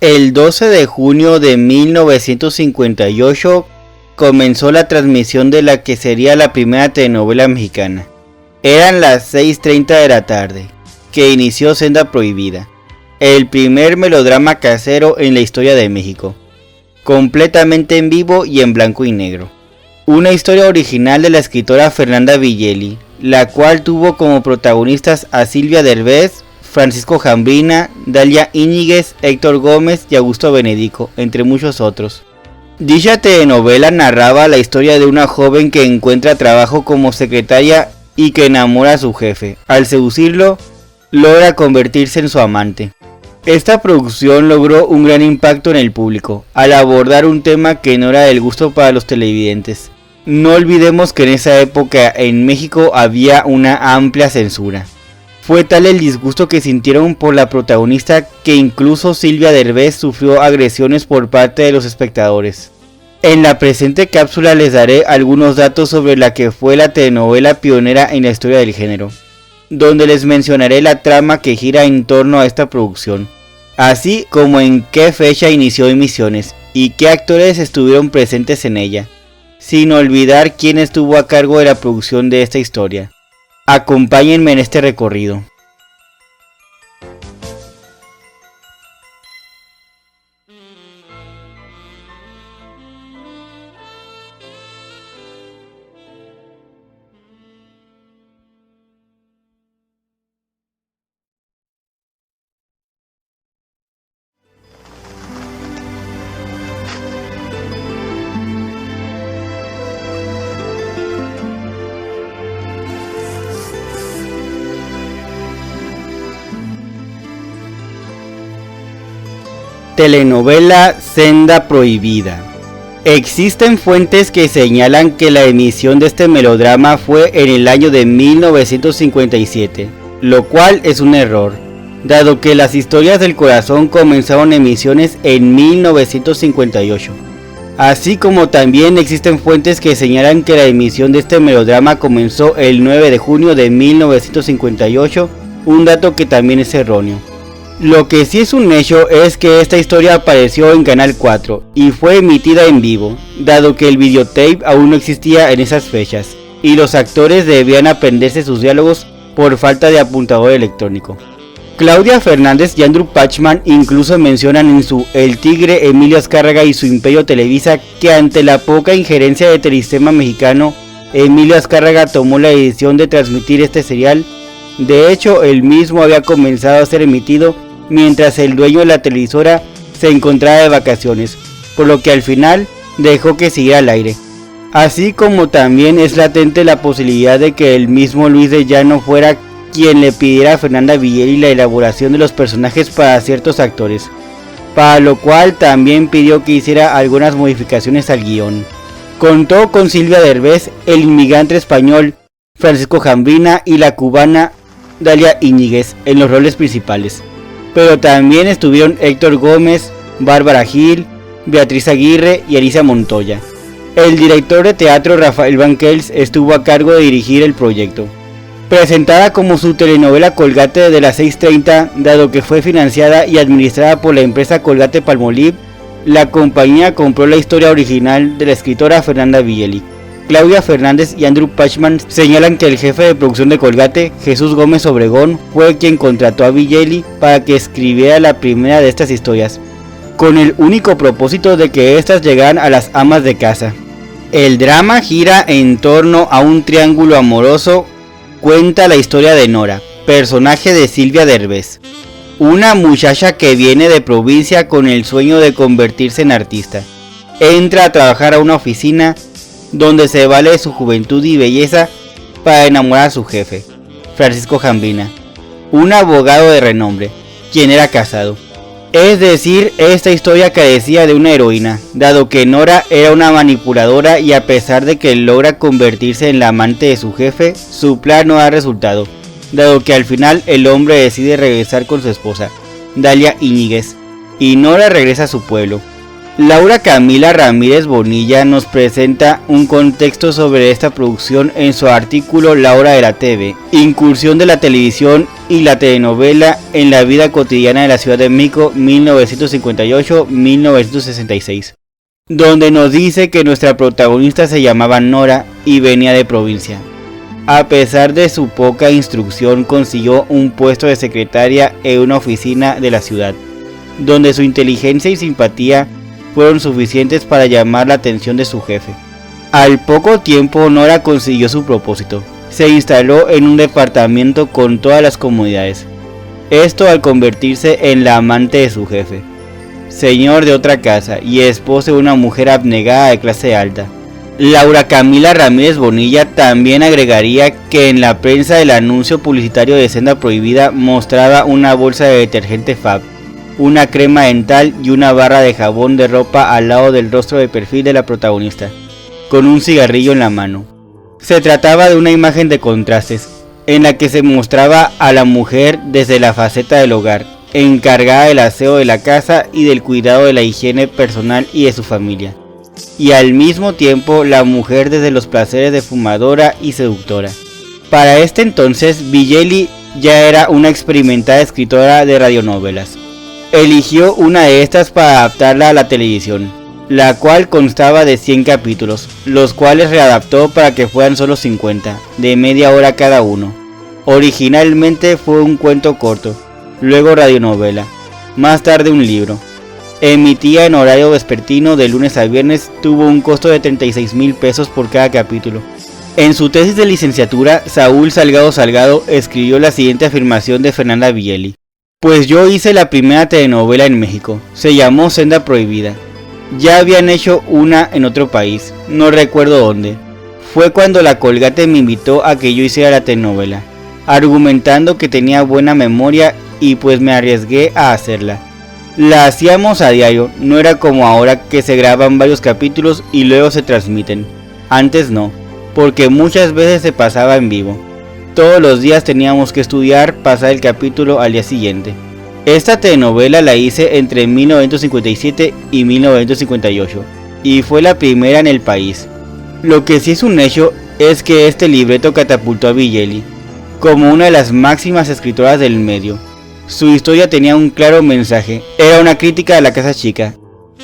El 12 de junio de 1958 comenzó la transmisión de la que sería la primera telenovela mexicana. Eran las 6:30 de la tarde, que inició Senda Prohibida, el primer melodrama casero en la historia de México, completamente en vivo y en blanco y negro. Una historia original de la escritora Fernanda Villeli, la cual tuvo como protagonistas a Silvia Derbez, Francisco Jambrina, Dalia Íñiguez, Héctor Gómez y Augusto Benedico, entre muchos otros. Dicha telenovela narraba la historia de una joven que encuentra trabajo como secretaria y que enamora a su jefe. Al seducirlo, logra convertirse en su amante. Esta producción logró un gran impacto en el público, al abordar un tema que no era del gusto para los televidentes. No olvidemos que en esa época en México había una amplia censura. Fue tal el disgusto que sintieron por la protagonista que incluso Silvia Derbez sufrió agresiones por parte de los espectadores. En la presente cápsula les daré algunos datos sobre la que fue la telenovela pionera en la historia del género, donde les mencionaré la trama que gira en torno a esta producción, así como en qué fecha inició emisiones y qué actores estuvieron presentes en ella, sin olvidar quién estuvo a cargo de la producción de esta historia. Acompáñenme en este recorrido. Telenovela Senda Prohibida. Existen fuentes que señalan que la emisión de este melodrama fue en el año de 1957, lo cual es un error, dado que Las Historias del Corazón comenzaron emisiones en 1958. Así como también existen fuentes que señalan que la emisión de este melodrama comenzó el 9 de junio de 1958, un dato que también es erróneo. Lo que sí es un hecho es que esta historia apareció en Canal 4 y fue emitida en vivo, dado que el videotape aún no existía en esas fechas, y los actores debían aprenderse sus diálogos por falta de apuntador electrónico. Claudia Fernández y Andrew Pachman incluso mencionan en su El Tigre, Emilio Azcárraga y su Imperio Televisa que ante la poca injerencia de Telesistema Mexicano, Emilio Azcárraga tomó la decisión de transmitir este serial. De hecho, el mismo había comenzado a ser emitido mientras el dueño de la televisora se encontraba de vacaciones, por lo que al final dejó que siguiera al aire. Así como también es latente la posibilidad de que el mismo Luis de Llano fuera quien le pidiera a Fernanda Villeli la elaboración de los personajes para ciertos actores, para lo cual también pidió que hiciera algunas modificaciones al guión. Contó con Silvia Derbez, el inmigrante español Francisco Jambrina y la cubana Dalia Íñiguez en los roles principales, pero también estuvieron Héctor Gómez, Bárbara Gil, Beatriz Aguirre y Elisa Montoya. El director de teatro Rafael Banquels estuvo a cargo de dirigir el proyecto. Presentada como su telenovela Colgate de las 6:30, dado que fue financiada y administrada por la empresa Colgate Palmolive, la compañía compró la historia original de la escritora Fernanda Villeli. Claudia Fernández y Andrew Pachman señalan que el jefe de producción de Colgate, Jesús Gómez Obregón, fue quien contrató a Villeli para que escribiera la primera de estas historias, con el único propósito de que éstas llegaran a las amas de casa. El drama gira en torno a un triángulo amoroso. Cuenta la historia de Nora, personaje de Silvia Derbez, una muchacha que viene de provincia con el sueño de convertirse en artista. Entra a trabajar a una oficina donde se vale de su juventud y belleza para enamorar a su jefe, Francisco Jambrina, un abogado de renombre, quien era casado. Es decir, esta historia carecía de una heroína, dado que Nora era una manipuladora y a pesar de que logra convertirse en la amante de su jefe, su plan no da resultado, dado que al final el hombre decide regresar con su esposa, Dalia Íñiguez, y Nora regresa a su pueblo. Laura Camila Ramírez Bonilla nos presenta un contexto sobre esta producción en su artículo La Hora de la TV, incursión de la televisión y la telenovela en la vida cotidiana de la Ciudad de México 1958-1966, donde nos dice que nuestra protagonista se llamaba Nora y venía de provincia. A pesar de su poca instrucción, consiguió un puesto de secretaria en una oficina de la ciudad, donde su inteligencia y simpatía fueron suficientes para llamar la atención de su jefe. Al poco tiempo, Nora consiguió su propósito. Se instaló en un departamento con todas las comodidades. Esto al convertirse en la amante de su jefe, señor de otra casa y esposo de una mujer abnegada de clase alta. Laura Camila Ramírez Bonilla también agregaría que en la prensa el anuncio publicitario de Senda Prohibida mostraba una bolsa de detergente Fab, una crema dental y una barra de jabón de ropa al lado del rostro de perfil de la protagonista, con un cigarrillo en la mano. Se trataba de una imagen de contrastes, en la que se mostraba a la mujer desde la faceta del hogar, encargada del aseo de la casa y del cuidado de la higiene personal y de su familia, y al mismo tiempo la mujer desde los placeres de fumadora y seductora. Para este entonces, Villeli ya era una experimentada escritora de radionovelas. Eligió una de estas para adaptarla a la televisión, la cual constaba de 100 capítulos, los cuales readaptó para que fueran solo 50, de media hora cada uno. Originalmente fue un cuento corto, luego radionovela, más tarde un libro. Emitía en horario vespertino de lunes a viernes, tuvo un costo de 36,000 pesos por cada capítulo. En su tesis de licenciatura, Saúl Salgado escribió la siguiente afirmación de Fernanda Villeli: pues yo hice la primera telenovela en México, se llamó Senda Prohibida. Ya habían hecho una en otro país, no recuerdo dónde. Fue cuando la Colgate me invitó a que yo hiciera la telenovela, argumentando que tenía buena memoria y pues me arriesgué a hacerla. La hacíamos a diario, no era como ahora que se graban varios capítulos y luego se transmiten. Antes no, porque muchas veces se pasaba en vivo. Todos los días teníamos que estudiar, pasar el capítulo al día siguiente. Esta telenovela la hice entre 1957 y 1958 y fue la primera en el país. Lo que sí es un hecho es que este libreto catapultó a Villeli como una de las máximas escritoras del medio. Su historia tenía un claro mensaje, era una crítica a la casa chica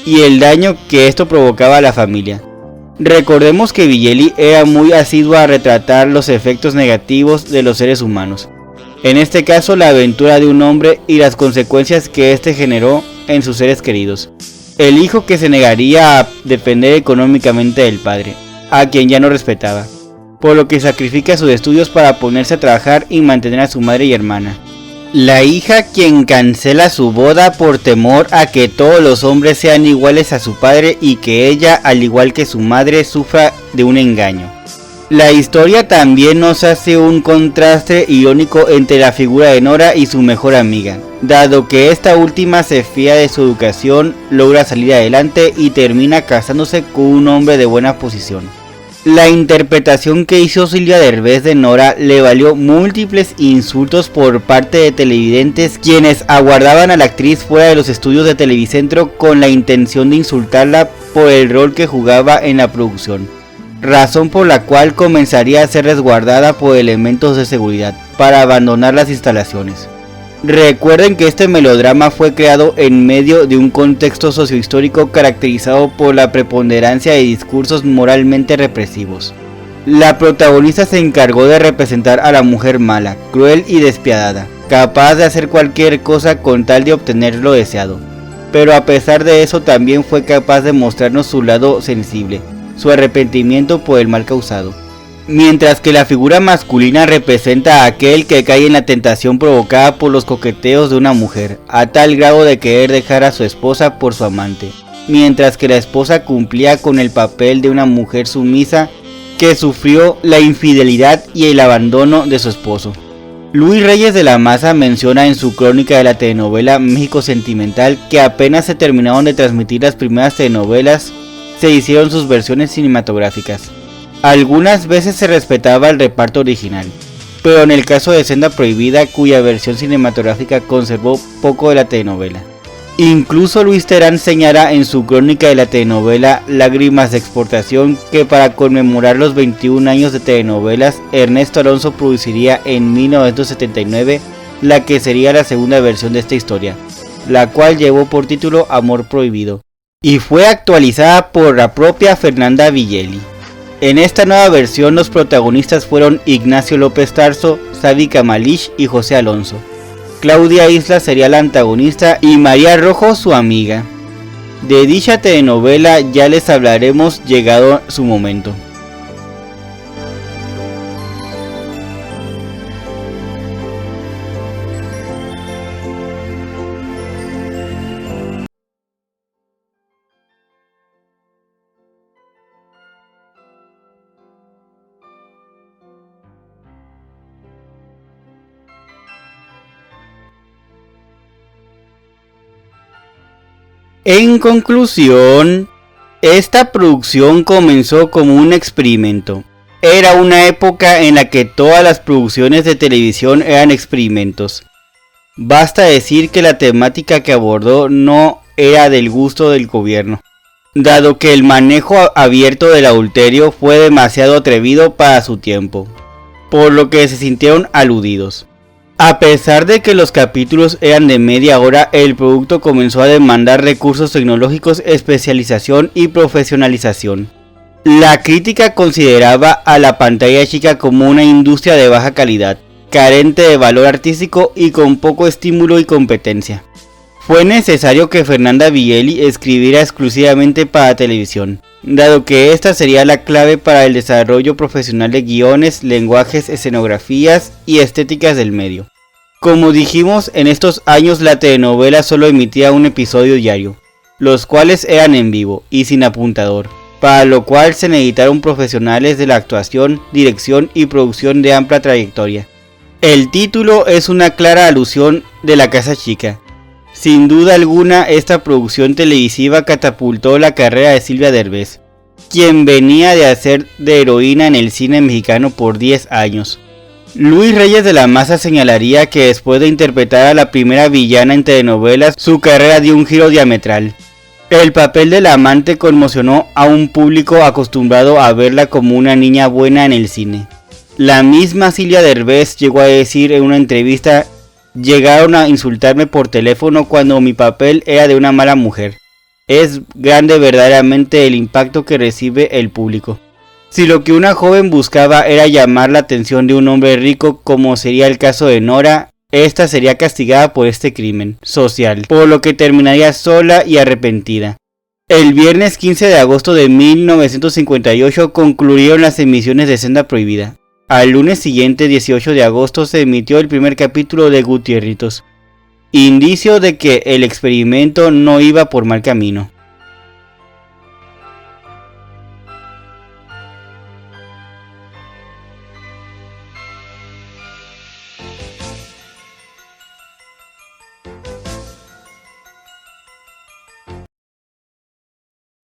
y el daño que esto provocaba a la familia. Recordemos que Villeli era muy asidua a retratar los efectos negativos de los seres humanos, en este caso la aventura de un hombre y las consecuencias que éste generó en sus seres queridos. El hijo que se negaría a depender económicamente del padre, a quien ya no respetaba, por lo que sacrifica sus estudios para ponerse a trabajar y mantener a su madre y hermana. La hija quien cancela su boda por temor a que todos los hombres sean iguales a su padre y que ella, al igual que su madre, sufra de un engaño. La historia también nos hace un contraste irónico entre la figura de Nora y su mejor amiga, dado que esta última se fía de su educación, logra salir adelante y termina casándose con un hombre de buena posición. La interpretación que hizo Silvia Derbez de Nora le valió múltiples insultos por parte de televidentes, quienes aguardaban a la actriz fuera de los estudios de Televicentro con la intención de insultarla por el rol que jugaba en la producción, razón por la cual comenzaría a ser resguardada por elementos de seguridad para abandonar las instalaciones. Recuerden que este melodrama fue creado en medio de un contexto sociohistórico caracterizado por la preponderancia de discursos moralmente represivos. La protagonista se encargó de representar a la mujer mala, cruel y despiadada, capaz de hacer cualquier cosa con tal de obtener lo deseado. Pero a pesar de eso también fue capaz de mostrarnos su lado sensible, su arrepentimiento por el mal causado. Mientras que la figura masculina representa a aquel que cae en la tentación provocada por los coqueteos de una mujer, a tal grado de querer dejar a su esposa por su amante, mientras que la esposa cumplía con el papel de una mujer sumisa que sufrió la infidelidad y el abandono de su esposo. Luis Reyes de la Maza menciona en su crónica de la telenovela México Sentimental que apenas se terminaron de transmitir las primeras telenovelas, se hicieron sus versiones cinematográficas. Algunas veces se respetaba el reparto original, pero en el caso de Senda Prohibida, cuya versión cinematográfica conservó poco de la telenovela. Incluso Luis Terán señala en su crónica de la telenovela Lágrimas de Exportación que para conmemorar los 21 años de telenovelas, Ernesto Alonso produciría en 1979 la que sería la segunda versión de esta historia, la cual llevó por título Amor Prohibido, y fue actualizada por la propia Fernanda Villeli. En esta nueva versión los protagonistas fueron Ignacio López Tarso, Sádiqa Malish y José Alonso. Claudia Isla sería la antagonista y María Rojo su amiga. De dicha telenovela ya les hablaremos llegado su momento. En conclusión, esta producción comenzó como un experimento. Era una época en la que todas las producciones de televisión eran experimentos. Basta decir que la temática que abordó no era del gusto del gobierno, dado que el manejo abierto del adulterio fue demasiado atrevido para su tiempo, por lo que se sintieron aludidos. A pesar de que los capítulos eran de media hora, el producto comenzó a demandar recursos tecnológicos, especialización y profesionalización. La crítica consideraba a la pantalla chica como una industria de baja calidad, carente de valor artístico y con poco estímulo y competencia. Fue necesario que Fernanda Villeli escribiera exclusivamente para televisión, dado que esta sería la clave para el desarrollo profesional de guiones, lenguajes, escenografías y estéticas del medio. Como dijimos, en estos años la telenovela solo emitía un episodio diario, los cuales eran en vivo y sin apuntador, para lo cual se necesitaron profesionales de la actuación, dirección y producción de amplia trayectoria. El título es una clara alusión de La Casa Chica. Sin duda alguna, esta producción televisiva catapultó la carrera de Silvia Derbez, quien venía de hacer de heroína en el cine mexicano por 10 años. Luis Reyes de la Maza señalaría que después de interpretar a la primera villana en telenovelas, su carrera dio un giro diametral. El papel de la amante conmocionó a un público acostumbrado a verla como una niña buena en el cine. La misma Silvia Derbez llegó a decir en una entrevista: llegaron a insultarme por teléfono cuando mi papel era de una mala mujer. Es grande verdaderamente el impacto que recibe el público. Si lo que una joven buscaba era llamar la atención de un hombre rico, como sería el caso de Nora, esta sería castigada por este crimen social, por lo que terminaría sola y arrepentida. El viernes 15 de agosto de 1958 concluyeron las emisiones de Senda Prohibida. Al lunes siguiente, 18 de agosto, se emitió el primer capítulo de Gutierritos, indicio de que el experimento no iba por mal camino.